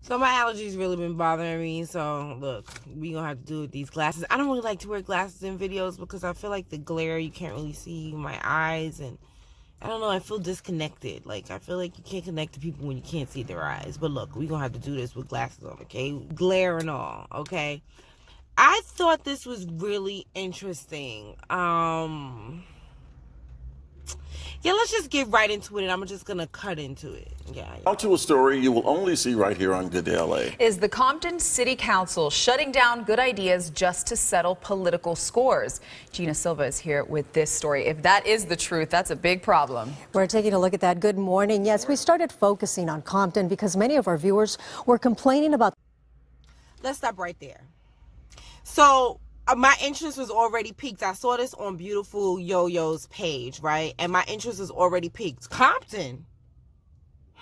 So my allergies really been bothering me. So look, we gonna have to do with these glasses. I don't really like to wear glasses in videos because I feel like the glare, you can't really see my eyes, and I don't know, I feel disconnected. Like, I feel like you can't connect to people when you can't see their eyes. But look, we gonna have to do this with glasses on, okay? Glare and all, okay? I thought this was really interesting. Yeah, let's just get right into it, and I'm just gonna cut into it. Yeah. Out to a story you will only see right here on Good Day LA. Is the Compton City Council shutting down good ideas just to settle political scores? Gina Silva is here with this story. If that is the truth, that's a big problem. We're taking a look at that. Good morning. Yes, we started focusing on Compton because many of our viewers were complaining about. Let's stop right there. So my interest was already peaked. I saw this on Beautiful Yo-Yo's page, right? And my interest was already peaked. Compton?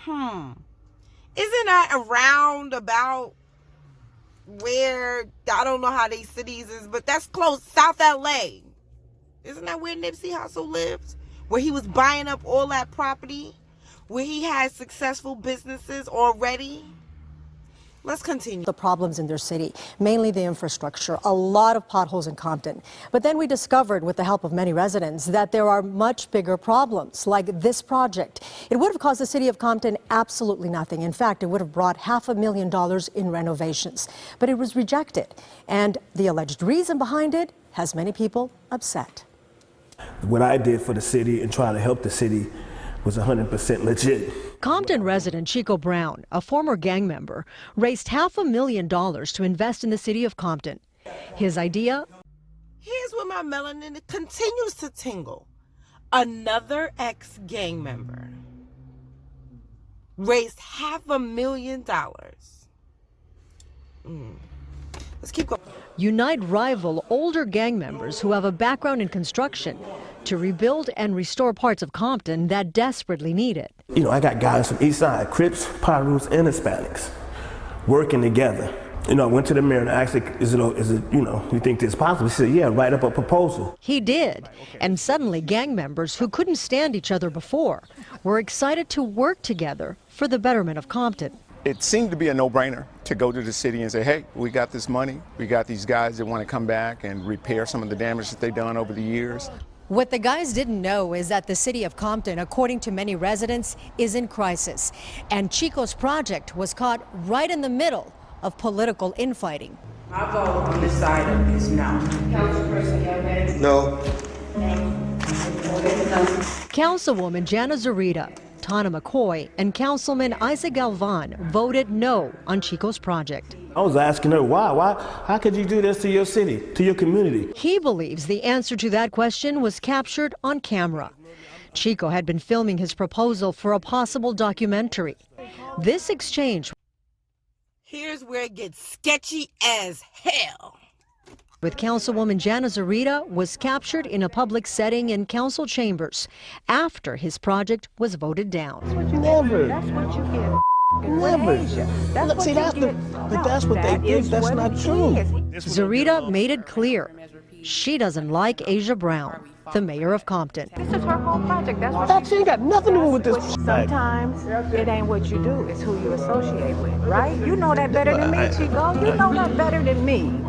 Isn't that around about where, I don't know how these cities is, but that's close, South LA. Isn't that where Nipsey Hussle lives? Where he was buying up all that property? Where he had successful businesses already? Let's continue. The problems in their city, mainly the infrastructure, a lot of potholes in Compton. But then we discovered, with the help of many residents, that there are much bigger problems, like this project. It would have cost the city of Compton absolutely nothing. In fact, it would have brought $500,000 in renovations. But it was rejected. And the alleged reason behind it has many people upset. What I did for the city and trying to help the city was 100% legit. Compton resident Chico Brown, a former gang member, raised $500,000 to invest in the city of Compton. His idea? Here's where my melanin continues to tingle. Another ex-gang member raised $500,000. Let's keep going. Unite rival older gang members who have a background in construction to rebuild and restore parts of Compton that desperately need it. You know, I got guys from East Side, Crips, Pirus, and Hispanics working together. You know, I went to the mayor and asked, is it, you think this possible? He said, yeah, write up a proposal. He did, and suddenly gang members who couldn't stand each other before were excited to work together for the betterment of Compton. It seemed to be a no-brainer to go to the city and say, hey, we got this money. We got these guys that want to come back and repair some of the damage that they've done over the years. What the guys didn't know is that the city of Compton, according to many residents, is in crisis. And Chico's project was caught right in the middle of political infighting. My vote on this side of this no. Councilperson Galvez? No. Councilwoman Zurita, Tana McCoy, and Councilman Igalvan voted no on Chico's project. I was asking her, why? How could you do this to your city, to your community? He believes the answer to that question was captured on camera. Chico had been filming his proposal for a possible documentary. This exchange Here's where it gets sketchy as hell. with Councilwoman Zurita was captured in a public setting in council chambers after his project was voted down. Never. That's what you get. Never. That's Look, what see, you that's get. but that's what they think. That's not true. Zurita made it clear she doesn't like Asia Brown, the mayor of Compton. This is her whole project. That's what That ain't got nothing to do with this. sometimes it ain't what you do, it's who you associate with, right? You know that better than me, Chico. You know that better than me.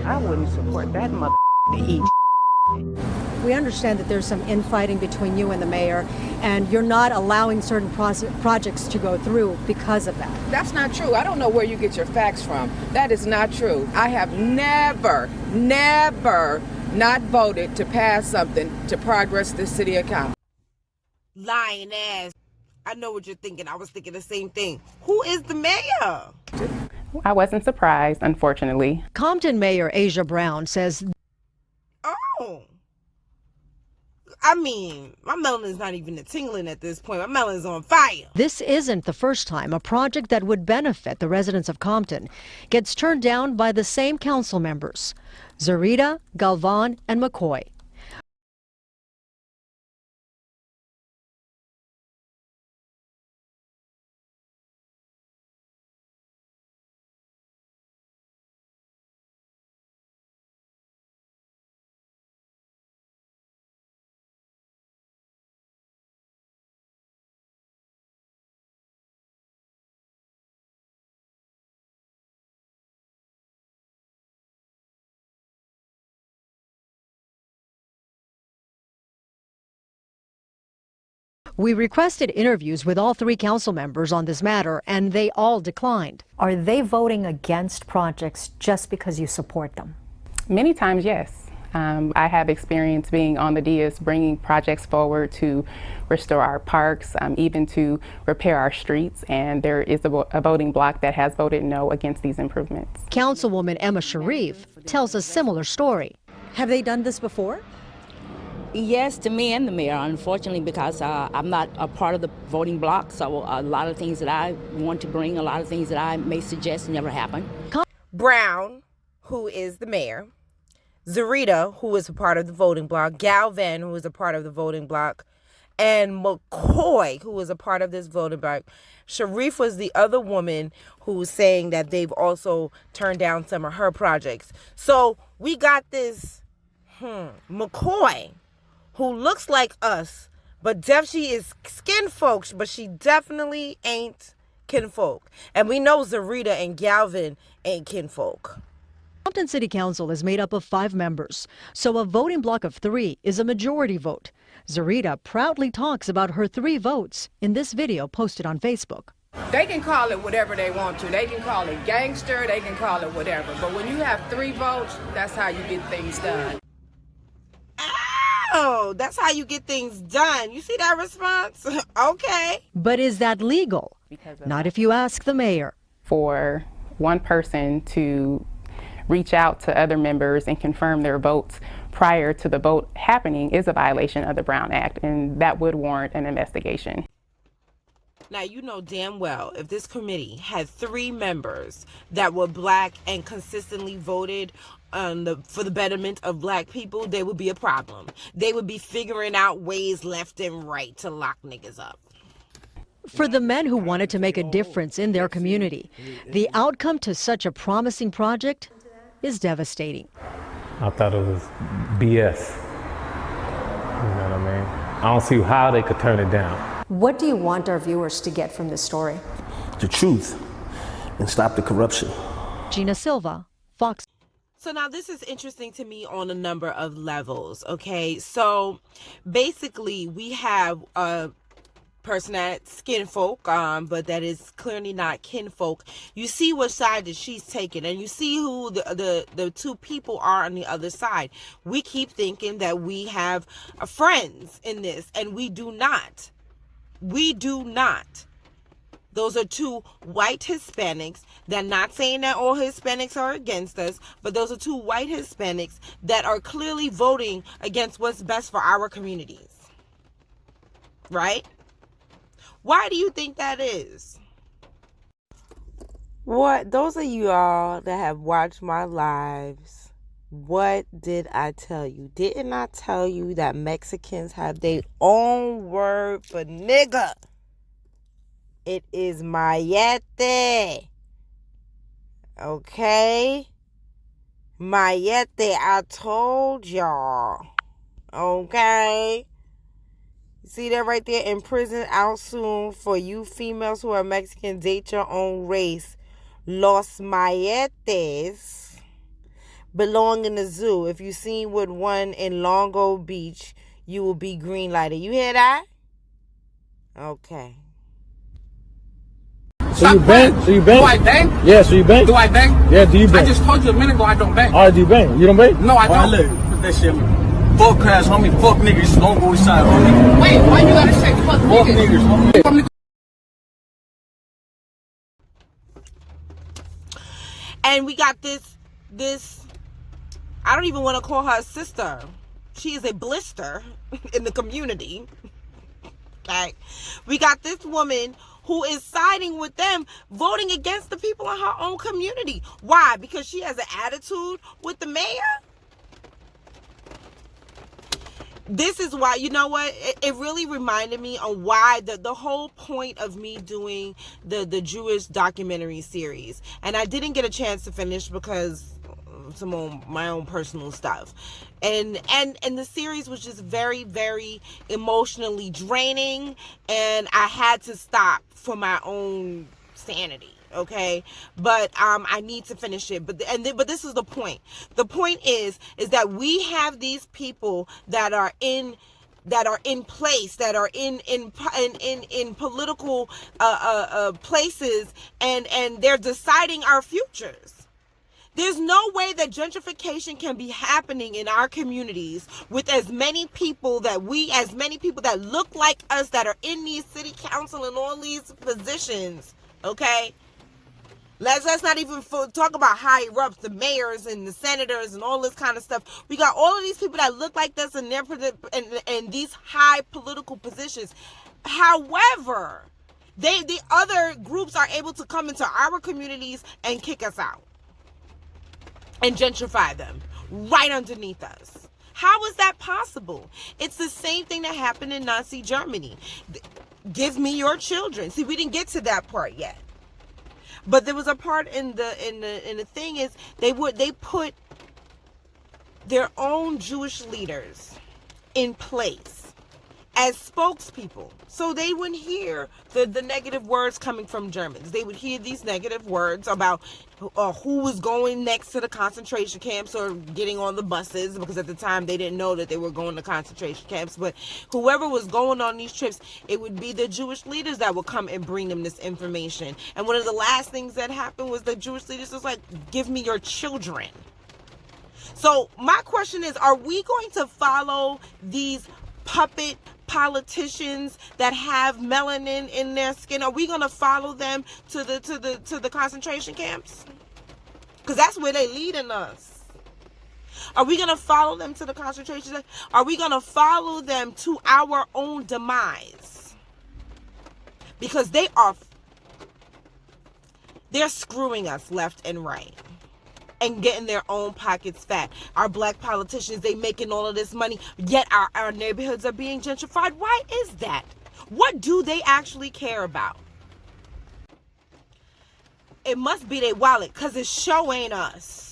I wouldn't support that mother to eat. We understand that there's some infighting between you and the mayor, and you're not allowing certain projects to go through because of that. That's not true. I don't know where you get your facts from. That is not true. I have never not voted to pass something to progress the city of Compton. Lying ass. I know what you're thinking. I was thinking the same thing. Who is the mayor? I wasn't surprised, unfortunately. Compton Mayor Asia Brown says, Oh. I mean, my melanin's not even tingling at this point. My melanin's on fire. this isn't the first time a project that would benefit the residents of Compton gets turned down by the same council members, Zurita, Galvan, and McCoy. We requested interviews with all 3 council members on this matter, and they all declined. Are they voting against projects just because you support them? Many times, yes. I have experience being on the dais, bringing projects forward to restore our parks, even to repair our streets, and there is a voting bloc that has voted no against these improvements. Councilwoman Emma Sharif tells a similar story. Have they done this before? Yes, to me and the mayor, unfortunately, because I'm not a part of the voting bloc, so a lot of things that I want to bring, a lot of things that I may suggest never happen. Brown, who is the mayor, Jzurita, who is a part of the voting bloc, Igalvan, who is a part of the voting bloc, and McCoy, who is a part of this voting bloc. Sharif was the other woman who was saying that they've also turned down some of her projects. So we got this McCoy, who looks like us, but she is skin folks, but she definitely ain't kinfolk. And we know Jzurita and Galvin ain't kinfolk. Compton City Council is made up of 5 members, so a voting bloc of 3 is a majority vote. Jzurita proudly talks about her 3 votes in this video posted on Facebook. They can call it whatever they want to. They can call it gangster, they can call it whatever. But when you have 3 votes, that's how you get things done. Oh, that's how you get things done. You see that response? Okay. But is that legal? Not if you ask the mayor. For one person to reach out to other members and confirm their votes prior to the vote happening is a violation of the Brown Act, and that would warrant an investigation. Now, you know damn well if this committee had 3 members that were black and consistently voted for the betterment of black people, there would be a problem. They would be figuring out ways left and right to lock niggas up. For the men who wanted to make a difference in their community, the outcome to such a promising project is devastating. I thought it was BS. You know what I mean? I don't see how they could turn it down. What do you want our viewers to get from this story? The truth and stop the corruption. Gina Silva, Fox. So now this is interesting to me on a number of levels, okay? So basically we have a person that's kinfolk, but that is clearly not kinfolk. You see what side that she's taking, and you see who the 2 people are on the other side. We keep thinking that we have friends in this, and we do not. We do not. Those are 2 white Hispanics. They're not saying that all Hispanics are against us, but those are 2 white Hispanics that are clearly voting against what's best for our communities. Right? Why do you think that is? What? Those of you all that have watched my lives, what did I tell you? Didn't I tell you that Mexicans have their own word for nigga? It is mayete. Okay? Mayete, I told y'all. Okay? See that right there? In prison, out soon. For you females who are Mexican, date your own race. Los mayetes belong in the zoo. If you seen with one in Longo Beach, you will be green lighted. You hear that? Okay. So you bang? So you bang? Do I bang? Yeah, so you bang? Do I bang? Yeah, do you bang? I just told you a minute ago I don't bang. Alright, do you bang? You don't bang? No, I don't. Alright, look, put that shit on. Fuck crash, homie. Fuck niggas. Don't go inside, homie. Wait, why you gotta say fuck niggas? homie? And we got this, I don't even want to call her a sister. She is a blister in the community. Okay. We got this woman who is siding with them, voting against the people in her own community. Why? Because she has an attitude with the mayor? This is why, you know what, it really reminded me of why the whole point of me doing the Jewish documentary series. And I didn't get a chance to finish because some of my own personal stuff. And the series was just very, very emotionally draining, and I had to stop for my own sanity. Okay, but I need to finish it. But this is the point. The point is that we have these people that are in that are in place, that are in political places, and they're deciding our futures. There's no way that gentrification can be happening in our communities with as many people that look like us, that are in these city council and all these positions, okay? Let's not even talk about higher ups, the mayors and the senators and all this kind of stuff. We got all of these people that look like this in these high political positions. However, the other groups are able to come into our communities and kick us out and gentrify them right underneath us. How is that possible? It's the same thing that happened in Nazi Germany. Give me your children. See, we didn't get to that part yet. But there was a part in the thing is they put their own Jewish leaders in place as spokespeople, so they wouldn't hear the negative words coming from Germans. They would hear these negative words about who was going next to the concentration camps or getting on the buses, because at the time they didn't know that they were going to concentration camps. But whoever was going on these trips, it would be the Jewish leaders that would come and bring them this information. And one of the last things that happened was the Jewish leaders was like, give me your children. So my question is, are we going to follow these puppet politicians that have melanin in their skin? Are we going to follow them to the concentration camps? Because that's where they leading us. Are we going to follow them to the concentration camps? Are we going to follow them to our own demise? Because they're screwing us left and right and getting their own pockets fat. Our black politicians, they making all of this money, yet our neighborhoods are being gentrified. Why is that? What do they actually care about? It must be their wallet, because it sure ain't us.